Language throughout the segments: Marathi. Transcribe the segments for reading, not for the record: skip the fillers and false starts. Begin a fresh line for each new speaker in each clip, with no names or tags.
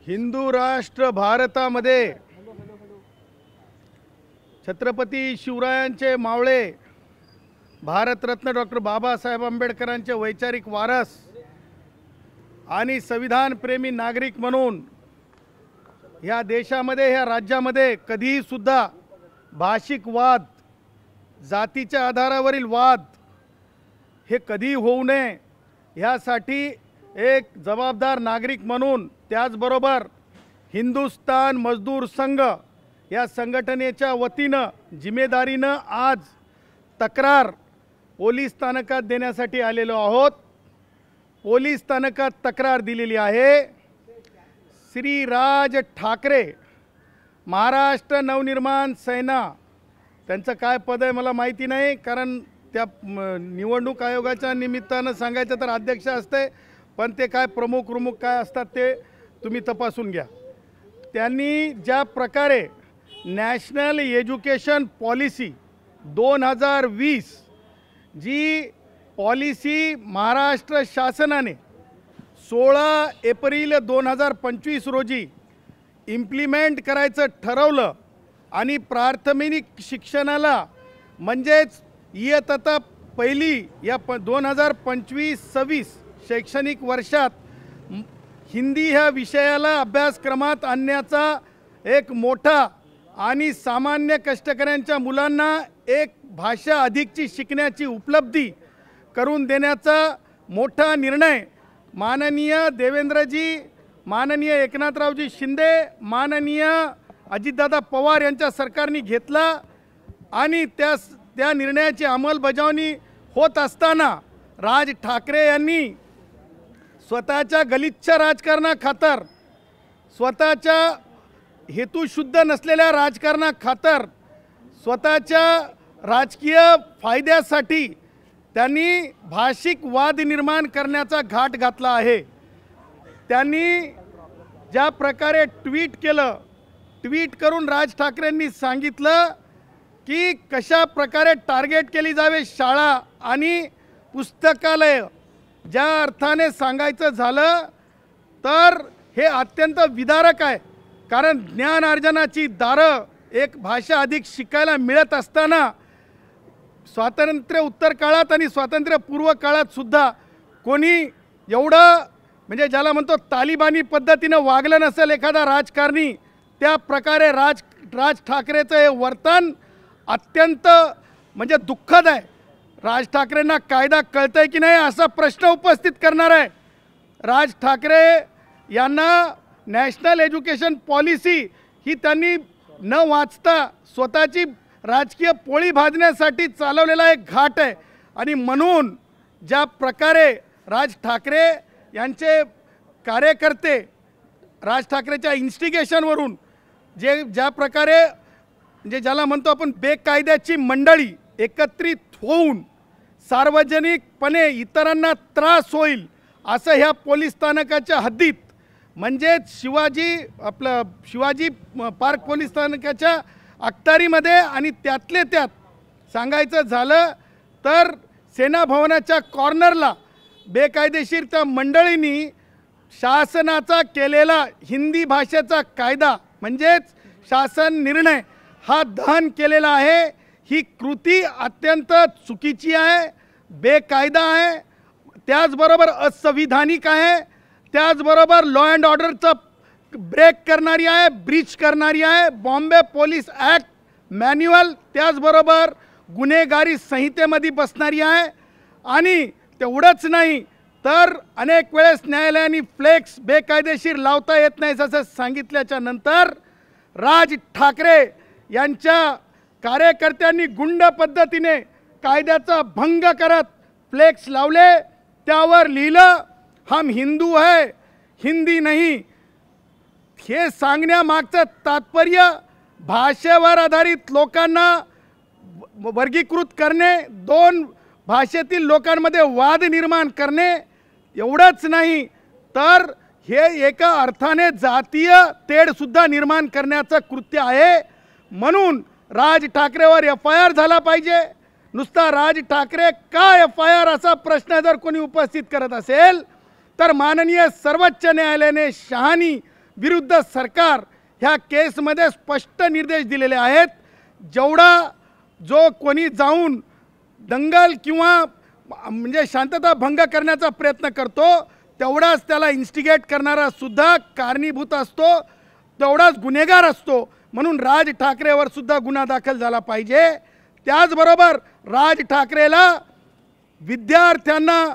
हिंदू राष्ट्र भारतामध्ये छत्रपती शिवरायांचे मावळे भारतरत्न डॉक्टर बाबासाहेब आंबेडकरांचे वैचारिक वारस आणि संविधान प्रेमी नागरिक म्हणून या देशामध्ये या राज्यामध्ये कधीही सुद्धा भाषिक वाद, जातीच्या आधारावरील वाद हे कधी होऊ नये यासाठी एक जबाबदार नागरिक म्हणून, त्याचबरोबर हिंदुस्तान मजदूर संघ या संघटनेच्या वतीनं जिम्मेदारीनं आज तक्रार पोलीस स्थानकात देण्यासाठी आलेलो आहोत। पोलीस स्थानकात तक्रार दिलेली आहे। श्री राज ठाकरे, महाराष्ट्र नवनिर्माण सेना, त्यांचं काय पद आहे मला माहिती नाही, कारण त्या निवडणूक आयोगाच्या निमित्तानं सांगायचं तर अध्यक्ष असते, पण ते काय प्रमुख काय असतात ते तुम्ही तपासून घ्या। त्यांनी ज्या प्रकारे नॅशनल एज्युकेशन पॉलिसी 2020 जी पॉलिसी महाराष्ट्र शासनाने 16 एप्रिल 2025 रोजी इम्प्लिमेंट करायचं ठरवलं आणि प्राथमिक शिक्षणाला म्हणजेच इयत्ता पहिली या 2025-26 शैक्षणिक वर्षात हिंदी ह्या विषयाला अभ्यासक्रमात आणण्याचा एक मोठा आणि सामान्य कष्टकऱ्यांच्या मुलांना एक भाषा अधिकची शिकण्याची उपलब्धी करून देण्याचा मोठा निर्णय माननीय देवेंद्रजी, माननीय एकनाथरावजी शिंदे, माननीय अजितदादा पवार यांच्या सरकारने घेतला आणि त्या निर्णयाची अंमलबजावणी होत असताना राज ठाकरे यांनी स्वतःच्या गलिच्छ राजकारणाखातर, स्वतःच्या हेतुशुद्ध नसलेल्या राजकारणाखातर, स्वतःच्या राजकीय फायद्यासाठी त्यांनी भाषिक वाद निर्माण करण्याचा घाट घातला आहे। त्यांनी ज्या प्रकारे ट्विट केलं, ट्विट करून राज ठाकरेंनी सांगितलं की कशा प्रकारे टार्गेट केली जावे शाळा आणि पुस्तकालय। ज्या अर्थाने सांगायचं झालं तर हे अत्यंत विदारक आहे, कारण ज्ञानार्जनाची दारं एक भाषा अधिक शिकायला मिळत असताना स्वातंत्र्य उत्तर काळात आणि स्वातंत्र्यपूर्व काळात सुद्धा कोणी एवढं म्हणजे ज्याला म्हणतो तालिबानी पद्धतीनं वागलं नसेल एखादा राजकारणी, त्या प्रकारे राज ठाकरेचं हे वर्तन अत्यंत म्हणजे दुःखद आहे। राज ठाकरेंना कायदा कळतंय की नाही असा प्रश्न उपस्थित करणार आहे। राज ठाकरे यांना नॅशनल एज्युकेशन पॉलिसी ही त्यांनी न वाचता स्वतःची राजकीय पोळी भाजण्यासाठी चालवलेला एक घाट आहे आणि म्हणून ज्या प्रकारे राज ठाकरे यांचे कार्यकर्ते राज ठाकरेच्या इन्स्टिगेशनवरून ज्या प्रकारे म्हणजे ज्याला म्हणतो आपण बेकायद्याची मंडळी एकत्रित होऊन सार्वजनिकपणे इतरांना त्रास होईल असं ह्या पोलीस स्थानकाच्या हद्दीत म्हणजेच शिवाजी पार्क पोलीस स्थानकाच्या अखत्यारीमध्ये आणि त्यातले त्यात सांगायचं झालं तर सेना भवनाच्या कॉर्नरला बेकायदेशीर त्या मंडळींनी शासनाचा केलेला हिंदी भाषेचा कायदा म्हणजेच शासन निर्णय हा दहन केलेला आहे। ही कृती अत्यंत चुकीची आहे, बेकायदा आहे, त्याचबरोबर असंविधानिक आहे, त्याचबरोबर लॉ अँड ऑर्डरचं ब्रेक करणारी आहे, ब्रीच करणारी आहे। बॉम्बे पोलीस ॲक्ट मॅन्युअल त्याचबरोबर गुन्हेगारी संहितेमध्ये बसणारी आहे आणि तेवढंच नाही तर अनेक वेळेस न्यायालयाने फ्लेक्स बेकायदेशीर लावता येत नाही असं सांगितल्याच्या नंतर राज ठाकरे यांच्या कार्यकर्त्यांनी गुंड पद्धतीने कायद्याचा भंग करत फ्लेक्स लावले, त्यावर लिहिलं हम हिंदू है हिंदी नहीं। हे सांगण्यामागचं तात्पर्य भाषेवर आधारित लोकांना वर्गीकृत करणे, दोन भाषेतील लोकांमध्ये वाद निर्माण करणे एवढंच नाही तर हे एका अर्थाने जातीय तेढसुद्धा निर्माण करण्याचं कृत्य आहे। म्हणून राज ठाकरेवर FIR झाला पाहिजे। नुसता राज ठाकरे का FIR असा प्रश्न जर कोणी उपस्थित करत असेल तर माननीय सर्वोच्च न्यायालयाने शहानी विरुद्ध सरकार ह्या केसमध्ये स्पष्ट निर्देश दिलेले आहेत। जेवढा जो कोणी जाऊन दंगल किंवा म्हणजे शांतता भंग करण्याचा प्रयत्न करतो तेवढाच त्याला इन्स्टिगेट करणारा सुद्धा कारणीभूत असतो, तेवढाच गुन्हेगार असतो। म्हणून राज ठाकरेवर सुद्धा गुन्हा दाखल झाला पाहिजे। त्याचबरोबर राज ठाकरेला विद्यार्थ्यांना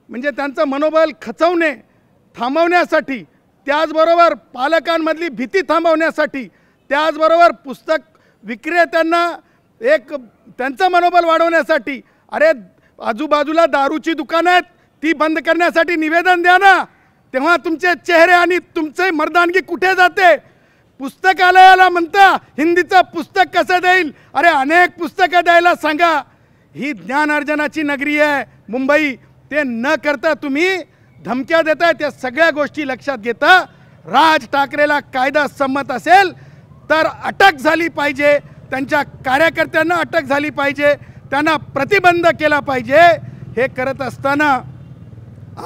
म्हणजे त्यांचं मनोबल खचवणे थांबवण्यासाठी, त्याचबरोबर पालकांमधली भीती थांबवण्यासाठी, त्याचबरोबर पुस्तक विक्रेत्यांना एक त्यांचं मनोबल वाढवण्यासाठी, अरे आजूबाजूला दारूची दुकानं आहेत ती बंद करण्यासाठी निवेदन द्या ना, तेव्हा तुमचे चेहरे आणि तुमचे मर्दानगी कुठे जाते? पुस्तकालयाला म्हणता हिंदीचं पुस्तक कसं देईल? अरे अनेक पुस्तकं द्यायला सांगा। ही ज्ञानार्जनाची नगरी आहे मुंबई। ते न करता तुम्ही धमक्या देताय। त्या सगळ्या गोष्टी लक्षात घेता राज ठाकरेला कायदा संमत असेल तर अटक झाली पाहिजे, त्यांच्या कार्यकर्त्यांना अटक झाली पाहिजे, त्यांना प्रतिबंध केला पाहिजे। हे करत असताना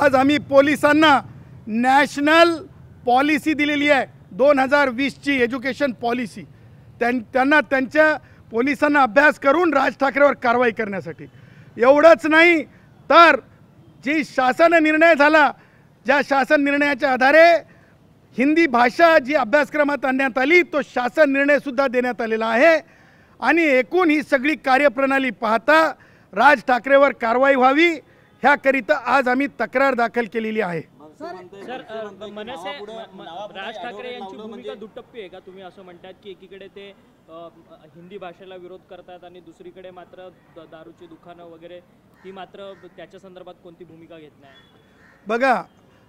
आज आम्ही पोलिसांना नॅशनल पॉलिसी दिलेली आहे 2020ची एज्युकेशन पॉलिसी, त्यांना त्यांच्या पोलिसांना अभ्यास करून राज ठाकरेवर कारवाई करण्यासाठी। एवढंच नाही तर जी शासन निर्णय झाला, ज्या शासन निर्णयाच्या आधारे हिंदी भाषा जी अभ्यासक्रमात आणण्यात आली तो शासन निर्णयसुद्धा देण्यात आलेला आहे। आणि एकूण ही सगळी कार्यप्रणाली पाहता राज ठाकरेवर कारवाई व्हावी ह्याकरिता आज आम्ही तक्रार दाखल केलेली आहे।
सर मनसे राज ठाकरे यांची भूमिका दुटप्पी आहे का? तुम्ही असं म्हणतात की एकीकडे ते हिंदी भाषेला विरोध करतात आणि दुसरीकडे मात्र दारूची दुकानं वगैरे ती मात्र त्याच्या संदर्भात कोणती भूमिका घेत नाही।
बघा,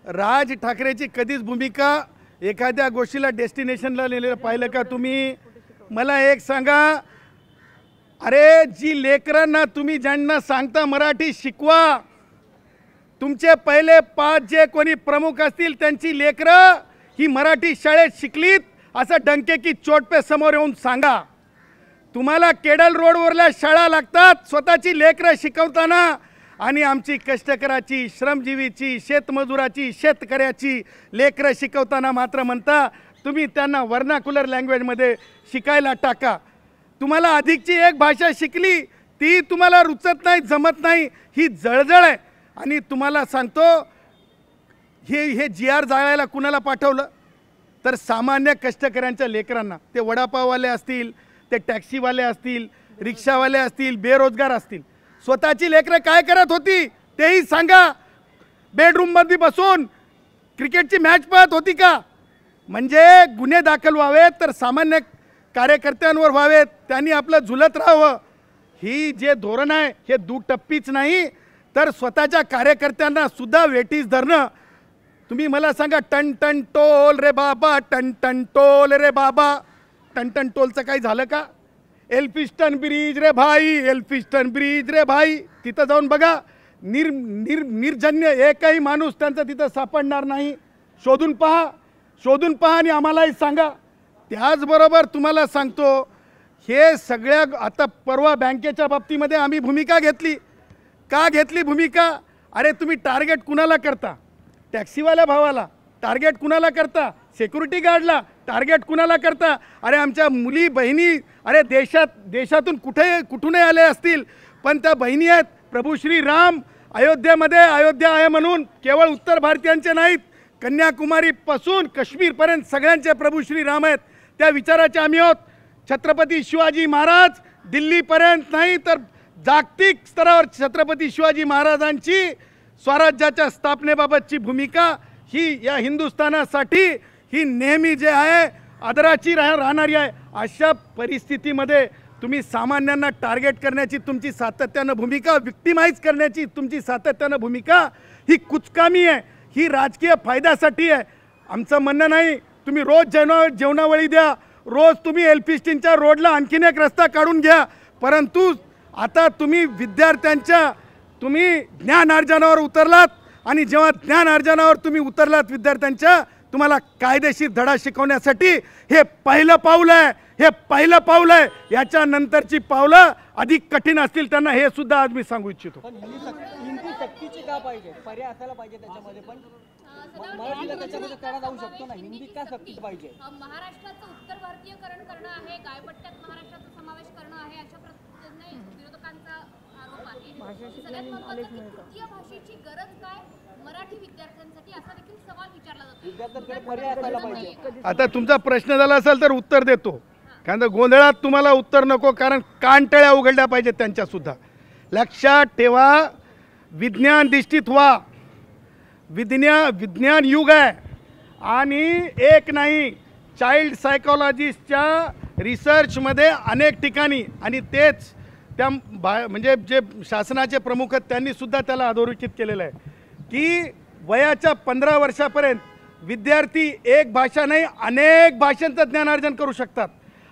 राज ठाकरेची कधीच भूमिका एखाद्या गोष्टीला डेस्टिनेशनला नेलेलं पाहिलं का तुम्ही? मला एक सांगा, अरे जी लेकरांना तुम्ही ज्यांना सांगता मराठी शिकवा, तुमचे पहिले 5 जे कोणी प्रमुख असतील त्यांची लेकरं ही मराठी शाळेत शिकलीत असं डंके की चोट पे समोर येऊन सांगा। तुम्हाला केडल रोडवरल्या शाळा लागतात स्वतःची लेकरं शिकवताना, आणि आमची कष्टकराची, श्रमजीवीची, शेतमजुराची, शेतकऱ्याची लेकरं शिकवताना मात्र म्हणता तुम्ही त्यांना वर्नाकुलर लँग्वेजमध्ये शिकायला टाका। तुम्हाला अधिकची एक भाषा शिकली ती तुम्हाला रुचत नाही, जमत नाही, ही जळजळ आहे। आणि तुम्हाला सांगतो हे GR जाळायला कुणाला पाठवलं तर सामान्य कष्टकऱ्यांच्या लेकरांना, ते वडापाववाले असतील, ते टॅक्सीवाले असतील, रिक्षावाले असतील, बेरोजगार असतील। स्वतःची लेकरं काय करत होती तेही सांगा। बेडरूममध्ये बसून क्रिकेटची मॅच पाहत होती का? म्हणजे गुन्हे दाखल व्हावेत तर सामान्य कार्यकर्त्यांवर व्हावेत, त्यांनी आपलं झुलत राहावं। ही जे धोरण आहे हे दुटप्पीच नाही तर स्वतःच्या कार्यकर्त्यांना सुद्धा वेठीस धरणं। तुम्ही मला सांगा, टन टन टोल रे बाबा, टन टन टोल रे बाबा, टन टन टोलचं काही झालं का? एल्फिस्टन ब्रिज रे भाई, एल्फिस्टन ब्रिज रे भाई, तिथं जाऊन बघा, निर्जन्य एकही माणूस त्यांचा तिथं सापडणार नाही। शोधून पहा आणि आम्हालाही सांगा। त्याचबरोबर तुम्हाला सांगतो, हे सगळ्या आता परवा बँकेच्या बाबतीमध्ये आम्ही भूमिका घेतली। का घेतली भूमिका? अरे तुम्ही टार्गेट कुणाला करता? टॅक्सीवाल्या भावाला टार्गेट कुणाला करता? सिक्युरिटी गार्डला टार्गेट कुणाला करता? अरे आमच्या मुली बहिणी, अरे देशातून कुठूनही आले असतील पण त्या बहिणी आहेत। प्रभू श्री राम अयोध्येमध्ये अयोध्या आहे म्हणून केवळ उत्तर भारतीयांचे नाहीत, कन्याकुमारीपासून काश्मीरपर्यंत सगळ्यांचे प्रभू श्री राम आहेत। त्या विचाराचे आम्ही आहोत। छत्रपती शिवाजी महाराज दिल्लीपर्यंत नाही तर जागतिक स्तरावर छत्रपती शिवाजी महाराजांची स्वराज्याच्या स्थापनेबाबतची भूमिका ही या हिंदुस्थानासाठी ही नेहमी जे आहे आदराची राहणारी आहे। अशा परिस्थितीमध्ये तुम्ही सामान्यांना टार्गेट करण्याची तुमची सातत्यानं भूमिका, विक्टिमाइज करण्याची तुमची सातत्यानं भूमिका ही कुचकामी आहे, ही राजकीय फायद्यासाठी आहे। आमचं म्हणणं नाही तुम्ही रोज जेवणावळी द्या, रोज तुम्ही एल्फिस्टनच्या रोडला आणखीन एक रस्ता काढून घ्या, परंतु आता तुम्ही विद्यार्थ्यांच्या तुम्ही ज्ञानार्जनावर उतरलात आणि जेव्हा ज्ञानार्जनावर तुम्ही उतरलात विद्यार्थ्यांच्या, तुम्हाला कायदेशीर धडा शिकवण्यासाठी हे पहिलं पाऊल आहे, हे पहिलं पाऊल आहे। याच्या नंतरची पावलं अधिक कठीण असतील त्यांना हे सुद्धा आज मी सांगू इच्छितो।
पण हिंदी सक्तीची का पाहिजे? पर्याय असायला पाहिजे त्याच्यामध्ये पण। मराठीला त्याच्यामध्ये करा जाऊ शकतो ना, हिंदी का सक्तीच पाहिजे?
महाराष्ट्राचं उत्तर भारतीयकरण करणं आहे, गायपट्ट्यात महाराष्ट्राचा समावेश करणं आहे, अशा प्रत्येक विरोधकांचा आरोप आहे. सगळ्यात महत्त्वाचं की तृतीय भाषेची गरज काय मराठी विद्यार्थ्यांसाठी असा देखील सवाल विचारला जातो.
विद्यार्थ्यांकडे पर्याय असायला पाहिजे.
आता तुमचा प्रश्न झाला असेल तर उत्तर देतो, कारण तर गोंधळात तुम्हाला उत्तर नको, कारण कानटळ्या उघडल्या पाहिजेत त्यांच्यासुद्धा. लक्षात ठेवा, विज्ञान दिष्टित व्हा. विज्ञान युग आहे आणि एक नाही, चाइल्ड सायकोलॉजिस्टच्या रिसर्चमध्ये अनेक ठिकाणी आणि तेच त्या म्हणजे जे शासनाचे प्रमुख आहेत त्यांनीसुद्धा त्याला अधोरेखित केलेलं आहे की वयाच्या 15 वर्षापर्यंत विद्यार्थी एक भाषा नाही अनेक भाषांचं ज्ञानार्जन करू शकतात.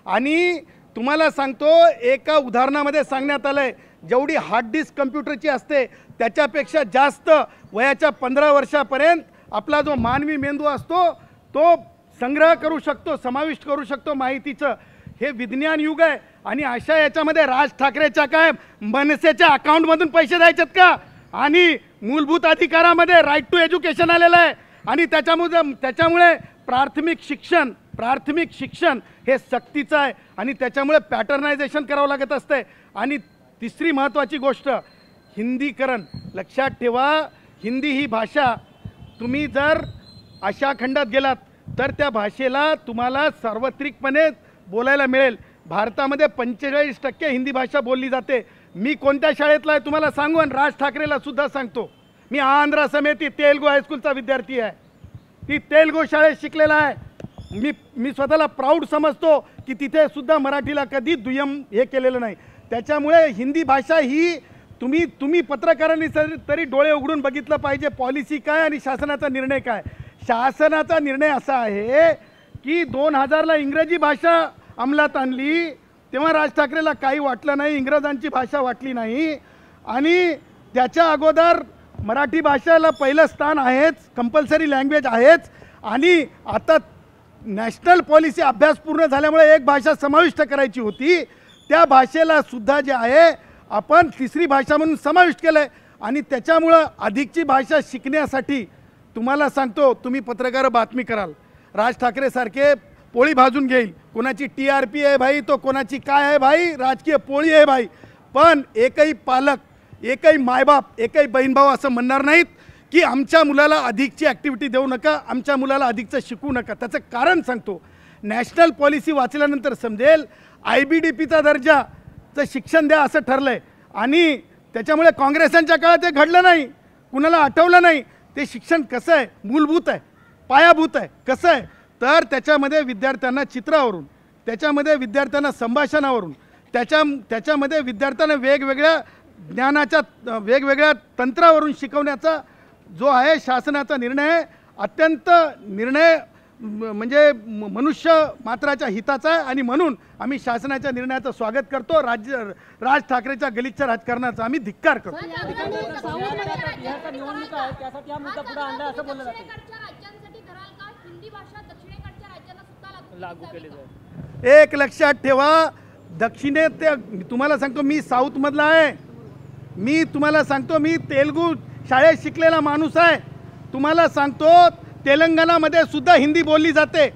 आणि तुम्हाला सांगतो, एका उदाहरणामध्ये सांगण्यात आलं आहे, जेवढी हार्ड डिस्क कम्प्युटरची असते त्याच्यापेक्षा जास्त वयाच्या 15 वर्षापर्यंत आपला जो मानवी मेंदू असतो तो संग्रह करू शकतो, समाविष्ट करू शकतो माहितीचं. हे विज्ञान युग आहे. आणि अशा याच्यामध्ये राज ठाकरेच्या काय मनसेच्या अकाउंटमधून पैसे द्यायचेत का? आणि मूलभूत अधिकारामध्ये राईट टू एज्युकेशन आलेलं आहे आणि त्याच्यामुळे प्राथमिक शिक्षण हे सक्तीचं आहे आणि त्याच्यामुळे पॅटर्नायझेशन करावं लागत असते. आणि तिसरी महत्त्वाची गोष्ट, हिंदीकरण. लक्षात ठेवा, हिंदी ही भाषा तुम्ही जर अशा खंडात गेलात तर त्या भाषेला तुम्हाला सार्वत्रिकपणे बोलायला मिळेल. भारतामध्ये 45% हिंदी भाषा बोलली जाते. मी कोणत्या शाळेतला आहे तुम्हाला सांगू आणि राज ठाकरेला सुद्धा सांगतो. मी आंध्र समिती तेलगू हायस्कूलचा विद्यार्थी आहे. ती तेलगू शाळेत शिकलेला आहे. मी स्वतःला प्राऊड समजतो की तिथे सुद्धा मराठीला कधी दुय्यम हे केलेलं नाही. त्याच्यामुळे हिंदी भाषा ही तुम्ही पत्रकारांनी तरी डोळे उघडून बघितलं पाहिजे पॉलिसी काय आणि शासनाचा निर्णय काय. शासनाचा निर्णय असा आहे की 2000ला इंग्रजी भाषा अंमलात आणली तेव्हा राज ठाकरेला काही वाटलं नाही, इंग्रजांची भाषा वाटली नाही. आणि त्याच्या अगोदर मराठी भाषेला पहिलं स्थान आहेच, कंपल्सरी लँग्वेज आहेच. आणि आता नॅशनल पॉलिसी अभ्यास पूर्ण झाल्यामुळे एक भाषा समाविष्ट करायची होती, त्या भाषेला सुद्धा जे आहे आपण तिसरी भाषा म्हणून समाविष्ट केलं आहे. आणि त्याच्यामुळं अधिकची भाषा शिकण्यासाठी तुम्हाला सांगतो, तुम्ही पत्रकार बातमी कराल, राज ठाकरेसारखे पोळी भाजून घेईल. कोणाची TRP आहे भाई, तो कोणाची काय आहे भाई, राजकीय पोळी आहे भाई. पण एकही पालक, एकही मायबाप, एकही बहीण भाऊ असं म्हणणार नाहीत की आमच्या मुलाला अधिकची ॲक्टिव्हिटी देऊ नका, आमच्या मुलाला अधिकचं शिकवू नका. त्याचं कारण सांगतो, नॅशनल पॉलिसी वाचल्यानंतर समजेल IBDPचा दर्जाचं शिक्षण द्या असं ठरलं आहे. आणि त्याच्यामुळे काँग्रेसांच्या काळात ते घडलं नाही, कुणाला आठवलं नाही. ते शिक्षण कसं आहे, मूलभूत आहे, पायाभूत आहे. कसं आहे तर त्याच्यामध्ये विद्यार्थ्यांना चित्रावरून, त्याच्यामध्ये विद्यार्थ्यांना संभाषणावरून, त्याच्यामध्ये विद्यार्थ्यांना वेगवेगळ्या ज्ञानाच्या वेगवेगळ्या तंत्रावरून शिकवण्याचा जो आहे शासनाचा निर्णय, अत्यंत निर्णय म्हणजे मनुष्य मात्राच्या हिताचा आहे. आणि म्हणून आम्ही शासनाच्या निर्णयाचं स्वागत करतो. राज ठाकरेच्या गलिच्छ राजकारणाचा आम्ही धिक्कार करतो.
बिहारचा निवडणूक आहे, त्यासाठी हा मुद्दा पुढे आणला असं बोललं जातं.
दक्षिणेकडच्या राज्यांसाठी धराल का हिंदी भाषा दक्षिणेकडच्या राज्यांना सुद्धा
लागू केली जाईल.
एक लक्षात ठेवा, दक्षिणेत ते तुम्हाला सांगतो, मी साऊथमधला आहे. मी तुम्हाला सांगतो, मी तेलगू शाळेत शिकलेला माणूस आहे. तुम्हाला सांगतो, तेलंगणामध्ये सुद्धा हिंदी बोलली जाते,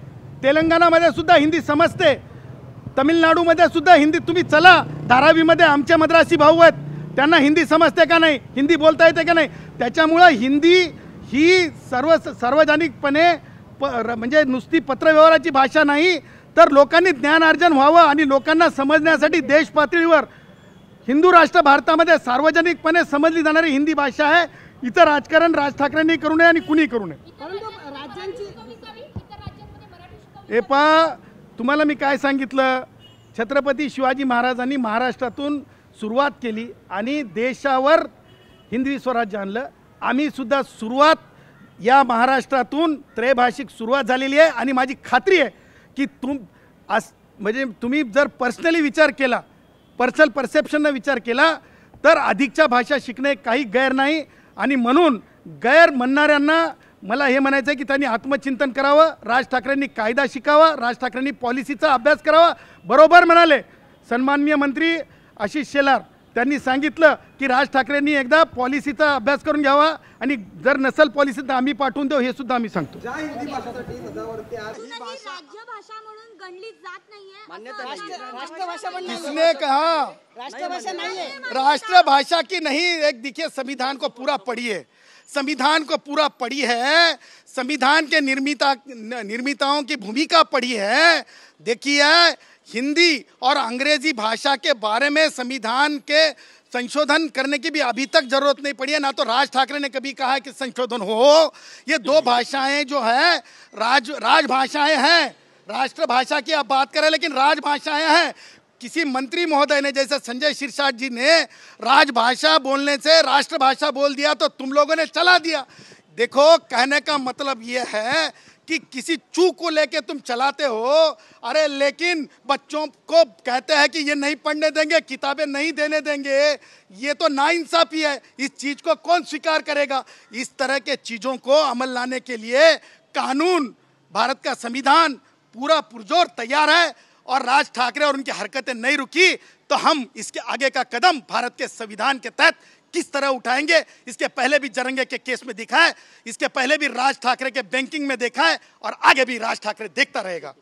तेलंगणामध्ये सुद्धा हिंदी समजते, तमिळनाडूमध्ये सुद्धा हिंदी. तुम्ही चला, धारावीमध्ये आमचे मद्रासी भाऊ आहेत, त्यांना हिंदी समजते का नाही, हिंदी बोलता येते का नाही. त्याच्यामुळं हिंदी ही सार्वजनिकपणे म्हणजे नुसती पत्रव्यवहाराची भाषा नाही, तर लोकांनी ज्ञानार्जन व्हावं आणि लोकांना समजण्यासाठी देश पातळीवर हिंदू राष्ट्र भारतामध्ये सार्वजनिकपणे समजली जाणारी हिंदी भाषा आहे. इथं राजकारण राज ठाकरेंनी करू नये आणि कुणी करू नये. हे पहा, तुम्हाला मी काय सांगितलं, छत्रपती शिवाजी महाराजांनी महाराष्ट्रातून सुरुवात केली आणि देशावर हिंदवी स्वराज्य आणलं. आम्ही सुद्धा सुरुवात या महाराष्ट्रातून त्रैभाषिक सुरुवात झालेली आहे. आणि माझी खात्री आहे की म्हणजे तुम्ही जर पर्सनली विचार केला, पर्सनल परसेप्शननं विचार केला तर अधिकच्या भाषा शिकणे काही गैर नाही. आणि म्हणून गैर म्हणणाऱ्यांना मला हे म्हणायचं आहे की त्यांनी आत्मचिंतन करावं. राज ठाकरेंनी कायदा शिकावा, राज ठाकरेंनी पॉलिसीचा अभ्यास करावा. बरोबर म्हणाले सन्माननीय मंत्री आशिष शेलार, त्यांनी सांगितलं की राज ठाकरेंनी एकदा पॉलिसीचा अभ्यास करून घ्यावा आणि जर नसल पॉलिसी तर आम्ही पाठवून देऊ, हे सुद्धा आम्ही सांगतो.
हिंदी भाषेसाठी सदावरती आज
राजभाषा म्हणून गणली जात नाहीये.
राष्ट्रभाषा पण नाही.
किसने कहा
राष्ट्रभाषा नहीं है.
राष्ट्रभाषा की नहीं? एक देखिए, संविधान को पूरा पढ़िए, संविधान को पूरा पढ़ी है, संविधान के निर्मिताओं की भूमिका पढ़ी है. देखिए, हिंदी और अंग्रेजी भाषा के बारे में संविधान के संशोधन करने की भी अभी तक जरूरत नहीं पड़ी है. ना तो राज ठाकरे ने कभी कहा है कि संशोधन हो. ये दो भाषाएं जो है राजभाषाएं हैं. राष्ट्रभाषा की आप बात करें, लेकिन राजभाषाएं हैं. किसी मंत्री महोदय ने, जैसे संजय सिरसाट जी ने राजभाषा बोलने से राष्ट्रभाषा बोल दिया तो तुम लोगों ने चला दिया. देखो, कहने का मतलब ये है कि किसी चूक को लेके तुम चलाते हो. अरे लेकिन बच्चों को कहते हैं कि ये नहीं पढ़ने देंगे, किताबें नहीं देने देंगे. ये तो नाइंसाफी है. इस चीज को कौन स्वीकार करेगा? इस तरह के चीजों को अमल लाने के लिए कानून, भारत का संविधान पूरा पुरजोर तैयार है. और राज ठाकरे और उनकी हरकतें नहीं रुकी तो हम इसके आगे का कदम भारत के संविधान के तहत किस तरह उठाएंगे. इसके पहले भी जरंगे के केस में दिखा है, इसके पहले भी राज ठाकरे के बैंकिंग में देखा है, और आगे भी राज ठाकरे देखता रहेगा.